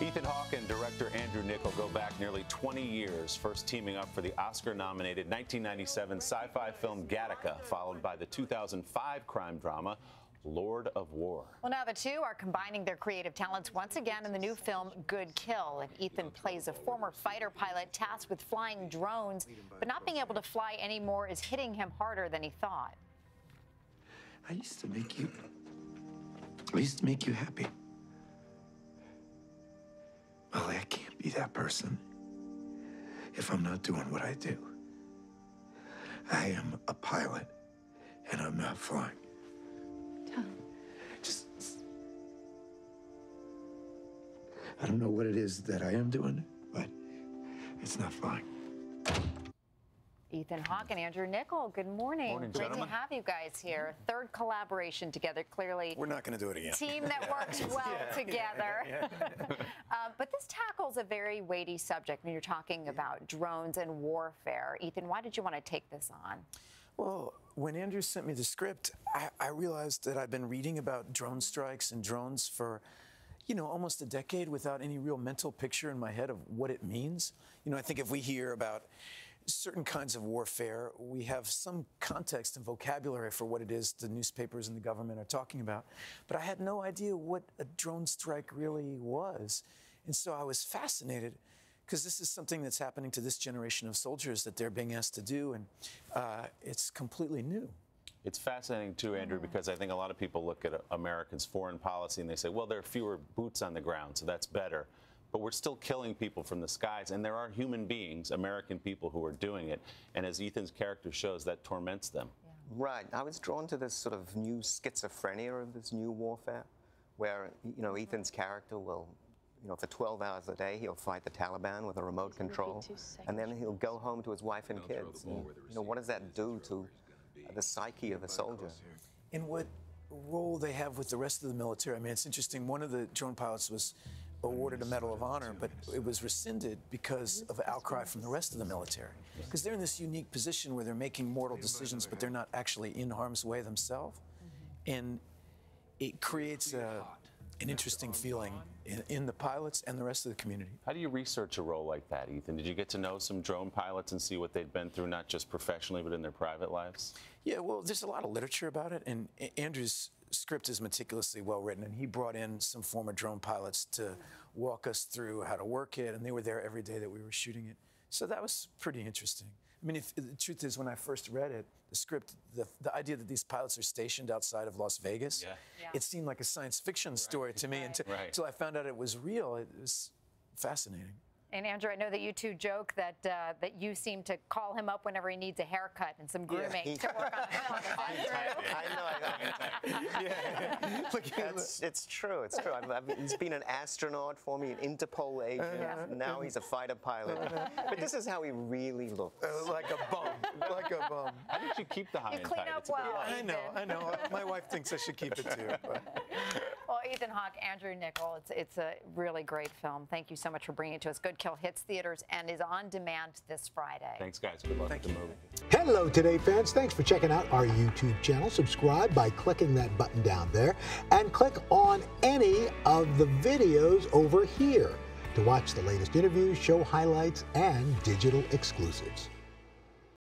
Ethan Hawke and director Andrew Niccol go back nearly 20 years, first teaming up for the Oscar-nominated 1997 sci-fi film Gattaca, followed by the 2005 crime drama Lord of War. Well, now the two are combining their creative talents once again in the new film Good Kill. And Ethan plays a former fighter pilot tasked with flying drones, but not being able to fly anymore is hitting him harder than he thought. I used to make you happy. Well, I can't be that person if I'm not doing what I do. I am a pilot, and I'm not flying. I don't know what it is that I am doing, but it's not flying. Ethan Hawke and Andrew Niccol, good morning. Morning, Great gentlemen. to have you guys here. Third collaboration together, clearly. We're not going to do it again. Team that works well together. But this tackles a very weighty subject when you're talking about drones and warfare. Ethan, why did you want to take this on? Well, when Andrew sent me the script, I realized that I've been reading about drone strikes and drones for, almost a decade without any real mental picture in my head of what it means. I think if we hear about certain kinds of warfare, we have some context and vocabulary for what it is the newspapers and the government are talking about. But I had no idea what a drone strike really was. And so I was fascinated because this is something that's happening to this generation of soldiers that they're being asked to do, and it's completely new. It's fascinating, too, Andrew, because I think a lot of people look at Americans' foreign policy and they say, well, there are fewer boots on the ground, so that's better. But we're still killing people from the skies, and there are human beings, American people, who are doing it. And as Ethan's character shows, that torments them. Yeah. Right. I was drawn to this sort of new schizophrenia of this new warfare, where, Ethan's character will, for 12 hours a day, he'll fight the Taliban with a remote control, and then he'll go home to his wife and kids. And, what does that do to the psyche of a soldier? And what role they have with the rest of the military. I mean, it's interesting. One of the drone pilots was awarded a Medal of Honor, but it was rescinded because of outcry from the rest of the military. Because they're in this unique position where they're making mortal decisions, but they're not actually in harm's way themselves. And it creates an interesting feeling in the pilots and the rest of the community. How do you research a role like that, Ethan? Did you get to know some drone pilots and see what they'd been through, not just professionally, but in their private lives? Yeah, well, there's a lot of literature about it, and Andrew's script is meticulously well written, and he brought in some former drone pilots to walk us through how to work it, and they were there every day that we were shooting it. So that was pretty interesting. I mean, the truth is, when I first read it, the script, the idea that these pilots are stationed outside of Las Vegas, it seemed like a science fiction story to me until I found out it was real. It was fascinating. And Andrew, I know that you two joke that that you seem to call him up whenever he needs a haircut and some grooming to work on the film. Is that true? It's true. It's true. He's been an astronaut for me, an Interpol agent. Now he's a fighter pilot. But this is how he really looks. Like a bum. Like a bum. How did you keep the high You and clean tight? up well. I know. My wife thinks I should keep it too. But. Well, Ethan Hawke, Andrew Niccol, it's a really great film. Thank you so much for bringing it to us. Good Kill hits theaters and is on demand this Friday. Thanks, guys. Good luck with the movie. Hello, Today fans. Thanks for checking out our YouTube channel. Subscribe by clicking that button down there and click on any of the videos over here to watch the latest interviews, show highlights, and digital exclusives.